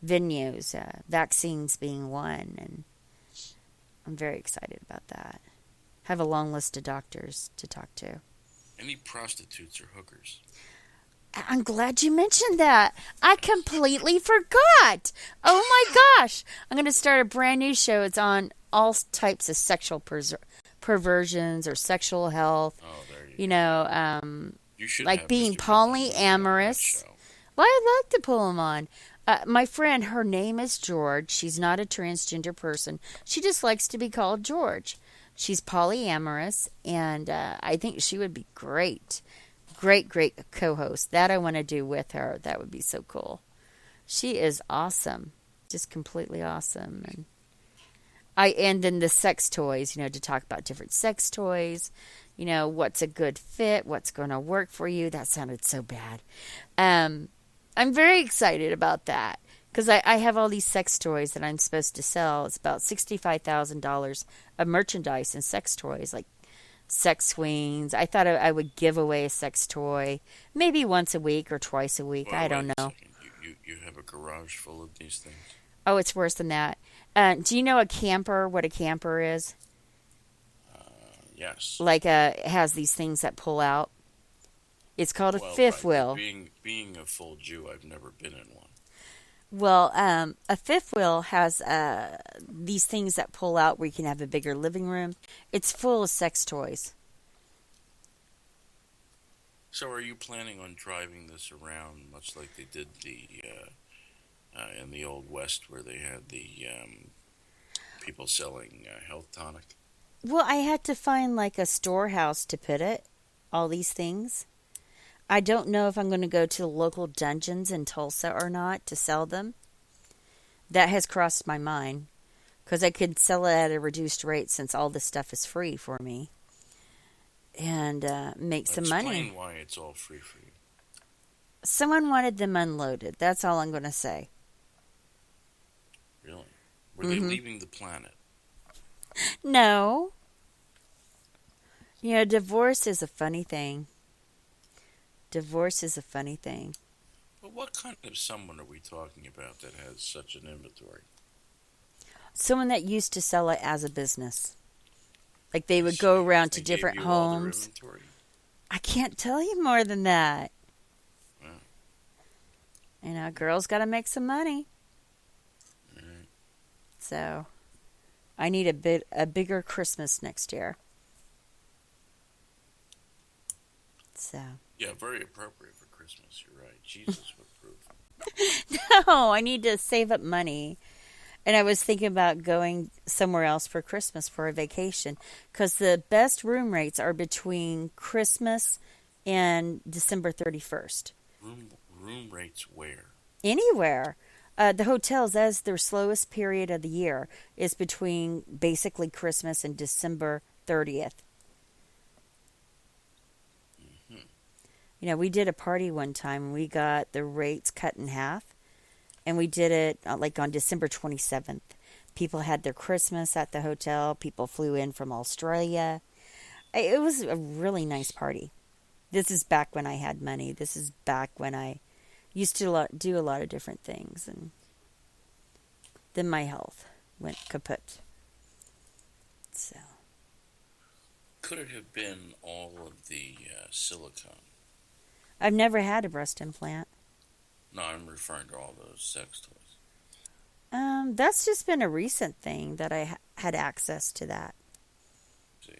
venues, vaccines being one, and I'm very excited about that. Have a long list of doctors to talk to. Any prostitutes or hookers? I'm glad you mentioned that. I completely forgot. Oh my gosh. I'm going to start a brand new show. It's on all types of sexual perversions or sexual health. Oh, there you You go. know, You should like have being Mr. Goodman on that polyamorous. show. Well, I'd like to pull him on. My friend, her name is George. She's not a transgender person. She just likes to be called George. She's polyamorous, and I think she would be great. Great, great co host. That I want to do with her. That would be so cool. She is awesome. Just completely awesome. And then the sex toys, to talk about different sex toys, what's a good fit, what's going to work for you. That sounded so bad. I'm very excited about that because I have all these sex toys that I'm supposed to sell. It's about $65,000 of merchandise and sex toys, like sex swings. I thought I would give away a sex toy maybe once a week or twice a week. Well, I wait don't a know. second. You have a garage full of these things? Oh, it's worse than that. Do you know what a camper is? Yes. Like it has these things that pull out. It's called a Well, fifth right. wheel. Being a full Jew, I've never been in one. Well, a fifth wheel has these things that pull out where you can have a bigger living room. It's full of sex toys. So are you planning on driving this around much like they did in the Old West where they had the people selling health tonic? Well, I had to find like a storehouse to put it, all these things. I don't know if I'm going to go to the local dungeons in Tulsa or not to sell them. That has crossed my mind because I could sell it at a reduced rate since all this stuff is free for me and make some money. Explain why it's all free for you. Someone wanted them unloaded. That's all I'm going to say. Really? Were they leaving the planet? No. Divorce is a funny thing. Divorce is a funny thing. But what kind of someone are we talking about that has such an inventory? Someone that used to sell it as a business. Like they would go around to They different gave you all their homes. inventory? I can't tell you more than that. Yeah. Girls got to make some money. Right. So, I need a bigger Christmas next year. So. Yeah, very appropriate for Christmas. You're right. Jesus would approve. No, I need to save up money. And I was thinking about going somewhere else for Christmas for a vacation because the best room rates are between Christmas and December 31st. Room rates where? Anywhere. The hotels, as their slowest period of the year, is between basically Christmas and December 30th. We did a party one time and we got the rates cut in half. And we did it like on December 27th. People had their Christmas at the hotel. People flew in from Australia. It was a really nice party. This is back when I had money. This is back when I used to do a lot of different things. And then my health went kaput. So. Could it have been all of the silicone? I've never had a breast implant. No, I'm referring to all those sex toys. That's just been a recent thing that I had access to that. See,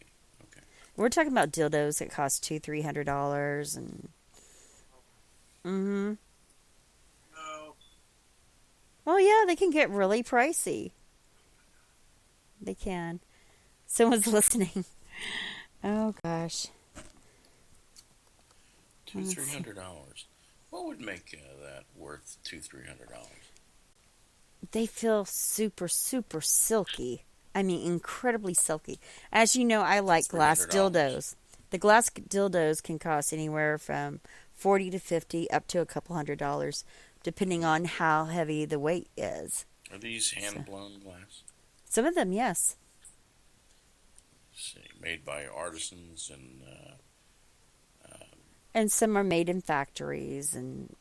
okay. We're talking about dildos that cost $200-$300 and. No. Well, yeah, they can get really pricey. They can. Someone's listening. Oh gosh. $200-$300. What would make that worth $200-$300? They feel super, super silky. I mean, incredibly silky. As you know, I like glass dildos. The glass dildos can cost anywhere from $40 to $50 up to a couple $100, depending on how heavy the weight is. Are these hand-blown glass? Some of them, yes. Let's see, made by artisans and some are made in factories and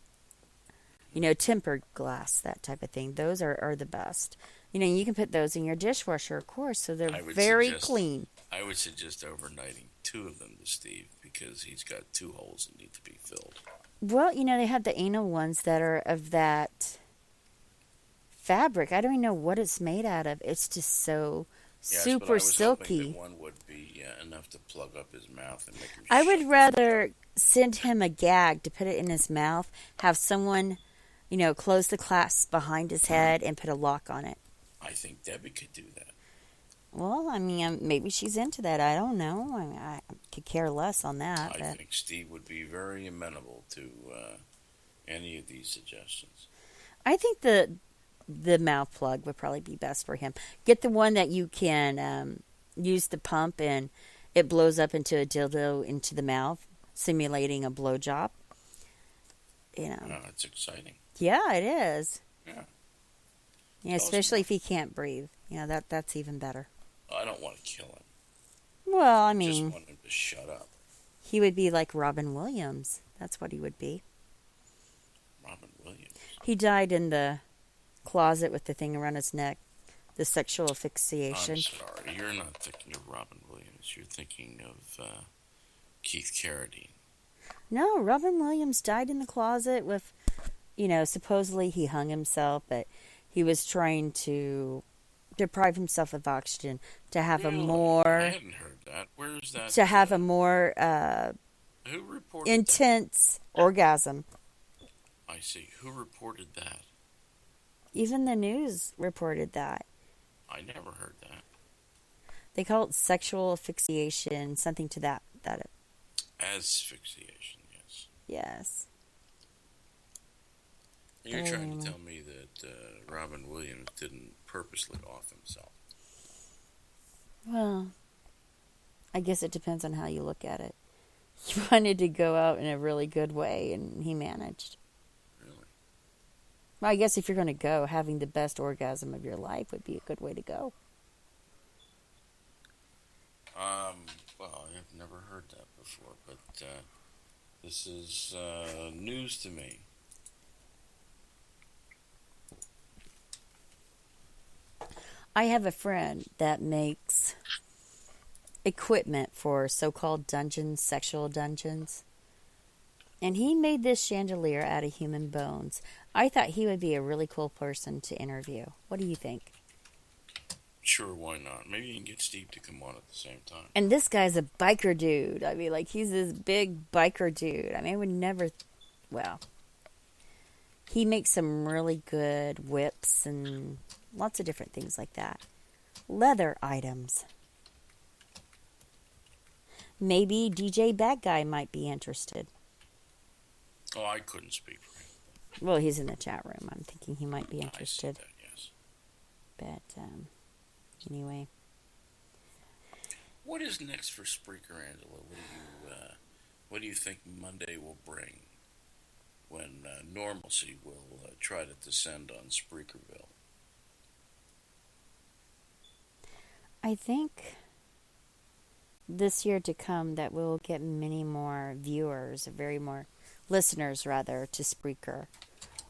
tempered glass, that type of thing. Those are the best. You can put those in your dishwasher, of course, so they're very clean. I would suggest overnighting 2 of them to Steve because he's got 2 holes that need to be filled. Well, they have the anal ones that are of that fabric. I don't even know what it's made out of. It's just so super silky. That one would be enough to plug up his mouth and make him. I would rather send him a gag to put it in his mouth, have someone, close the clasp behind his head and put a lock on it. I think Debbie could do that. Well, maybe she's into that. I don't know. I could care less on that. I think Steve would be very amenable to any of these suggestions. I think the mouth plug would probably be best for him. Get the one that you can use the pump and it blows up into a dildo into the mouth, simulating a blowjob. It's exciting. Yeah, it is. Yeah. Yeah, especially if he can't breathe. That's even better. I don't want to kill him. Well, I just want him to shut up. He would be like Robin Williams. That's what he would be. Robin Williams? He died in the closet with the thing around his neck. The sexual asphyxiation. I'm sorry. You're not thinking of Robin Williams. You're thinking of Keith Carradine. No, Robin Williams died in the closet with, supposedly he hung himself, but he was trying to deprive himself of oxygen to have a more... I hadn't heard that. Where is that? To have a more who reported intense orgasm. I see. Who reported that? Even the news reported that. I never heard that. They call it sexual asphyxiation, something to that. Asphyxiation, yes. Yes. You're trying to tell me that Robin Williams didn't purposely off himself. Well, I guess it depends on how you look at it. He wanted to go out in a really good way, and he managed. Really? Well, I guess if you're going to go, having the best orgasm of your life would be a good way to go. Well, I've never heard that before, but this is news to me. I have a friend that makes equipment for so-called dungeons, sexual dungeons. And he made this chandelier out of human bones. I thought he would be a really cool person to interview. What do you think? Sure, why not? Maybe you can get Steve to come on at the same time. And this guy's a biker dude. He's this big biker dude. I would never... Well, he makes some really good whips and lots of different things like that. Leather items. Maybe DJ Bad Guy might be interested. Oh, I couldn't speak for him. Well, he's in the chat room. I'm thinking he might be interested. I see that, yes. But, anyway. What is next for Spreaker, Angela? What do you think Monday will bring when normalcy will try to descend on Spreakerville? I think this year to come that we'll get many more viewers, more listeners rather, to Spreaker.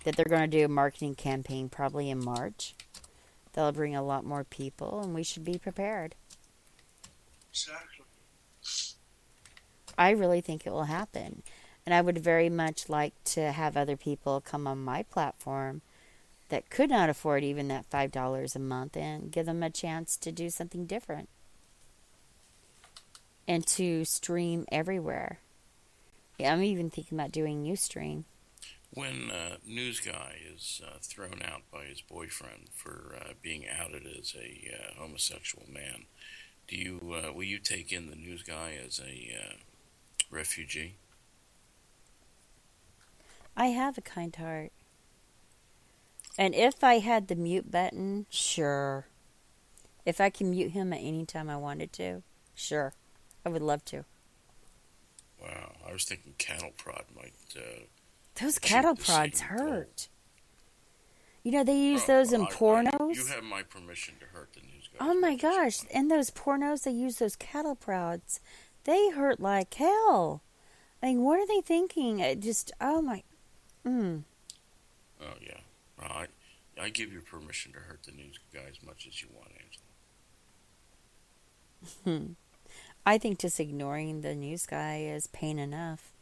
That they're going to do a marketing campaign probably in March. They'll bring a lot more people, and we should be prepared. Exactly. I really think it will happen. And I would very much like to have other people come on my platform that could not afford even that $5 a month and give them a chance to do something different. And to stream everywhere. Yeah, I'm even thinking about doing Ustream. When News Guy is thrown out by his boyfriend for being outed as a homosexual man, will you take in the News Guy as a refugee? I have a kind heart. And if I had the mute button, sure. If I can mute him at any time I wanted to, sure. I would love to. Wow, I was thinking cattle prod might... Those cattle prods hurt. They use those in pornos. You have my permission to hurt the News Guy. Oh my gosh. In those pornos, they use those cattle prods. They hurt like hell. What are they thinking? Oh my... Oh, yeah. Well, I give you permission to hurt the news guy as much as you want, Angela. I think just ignoring the news guy is pain enough.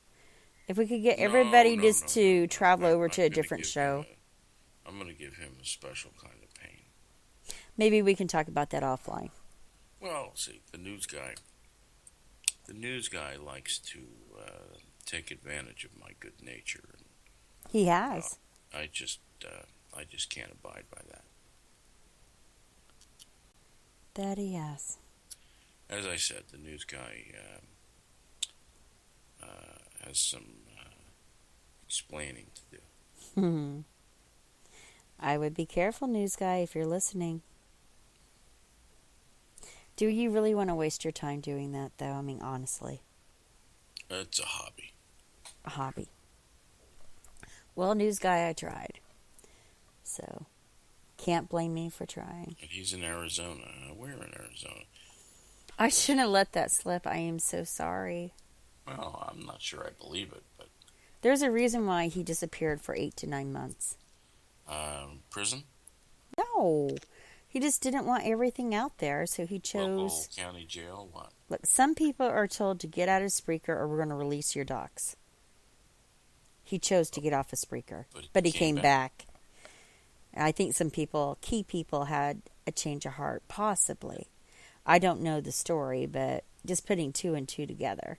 If we could get No, everybody no, just no, to no. travel over to a gonna different give show, I'm going to give him a special kind of pain. maybe we can talk about that offline. Well, see, the news guy likes to take advantage of my good nature, and He has. I just can't abide by that. That he has. As I said, the news guy has some explaining to do. I would be careful, news guy, if you're listening. Do you really want to waste your time doing that, though? I mean, honestly. It's a hobby. A hobby. Well, news guy, I tried. So, can't blame me for trying. And he's in Arizona. We're in Arizona. I shouldn't have let that slip. I am so sorry. Well, I'm not sure I believe it, but... There's a reason why he disappeared for 8 to 9 months. Prison? No. He just didn't want everything out there, so he chose... Local county jail? What? Look, some people are told to get out of Spreaker or we're going to release your docs. He chose to get off of Spreaker, but he came back. I think some people, key people, had a change of heart, possibly. I don't know the story, but just putting 2 and 2 together.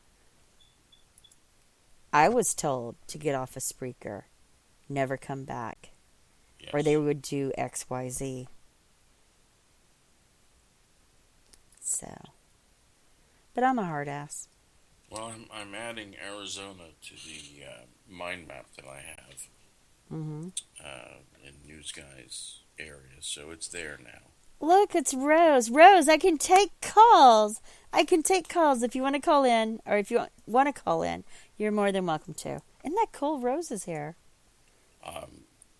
I was told to get off of Spreaker, never come back, Yes. or they would do X, Y, Z. So, but I'm a hard ass. Well, I'm adding Arizona to the mind map that I have in News Guy's area, so it's there now. Look, it's Rose. Rose, I can take calls. I can take calls if you want to call in, or if you want to call in, you're more than welcome to. Isn't that cool? Rose is here.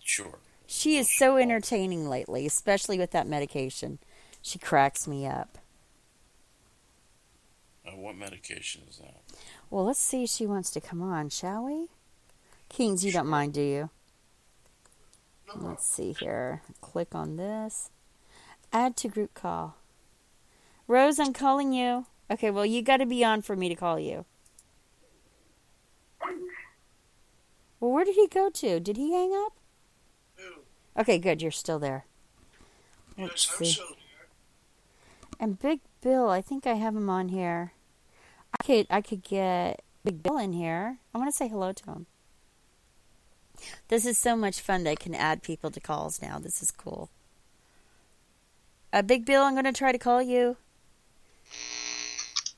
Sure. She is so entertaining lately, especially with that medication. She cracks me up. What medication is that? Well, let's see if she wants to come on, shall we? Kings, you don't mind, do you? Let's see here. Click on this. Add to group call. Rose, I'm calling you. Okay, well, you got to be on for me to call you. Well, where did he go to? Did he hang up? Who? Okay, good. You're still there. Let's Yes, I'm see. still here. And Big Bill, I think I have him on here. I could get Big Bill in here. I want to say hello to him. This is so much fun that I can add people to calls now. This is cool. Big Bill, I'm going to try to call you.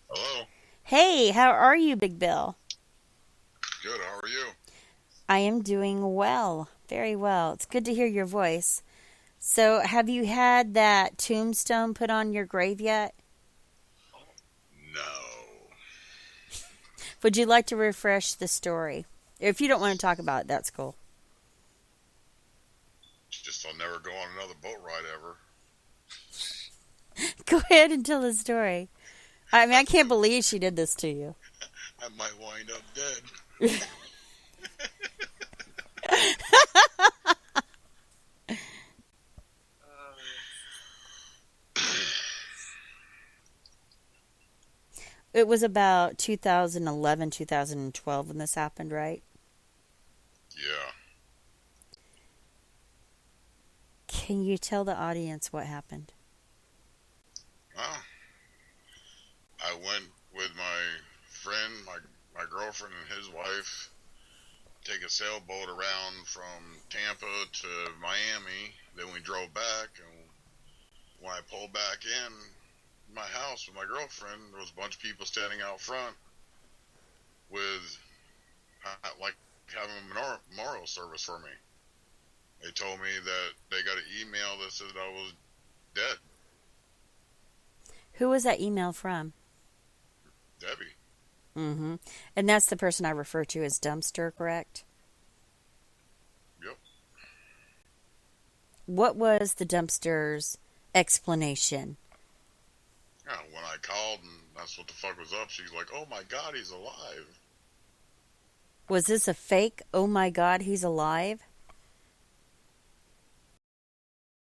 Hello. Hey, how are you, Big Bill? Good. How are you? I am doing well. Very well. It's good to hear your voice. So, have you had that tombstone put on your grave yet? No. Would you like to refresh the story? If you don't want to talk about it, that's cool. Just I'll never go on another boat ride ever. Go ahead and tell the story. I mean, I can't believe she did this to you. I might wind up dead. It was about 2011, 2012 when this happened, right? Yeah. Can you tell the audience what happened? Well, I went with my friend, my girlfriend and his wife, take a sailboat around from Tampa to Miami. Then we drove back, and when I pulled back in my house with my girlfriend, there was a bunch of people standing out front with like having a memorial service for me. They told me that they got an email that said I was dead. Who was that email from? Debbie. Mm-hmm. And that's the person I refer to as Dumpster, correct? Yep. What was the Dumpster's explanation? Yeah, when I called and that's what the fuck was up, she's like, "Oh my God, he's alive." Was this a fake, oh my God, he's alive?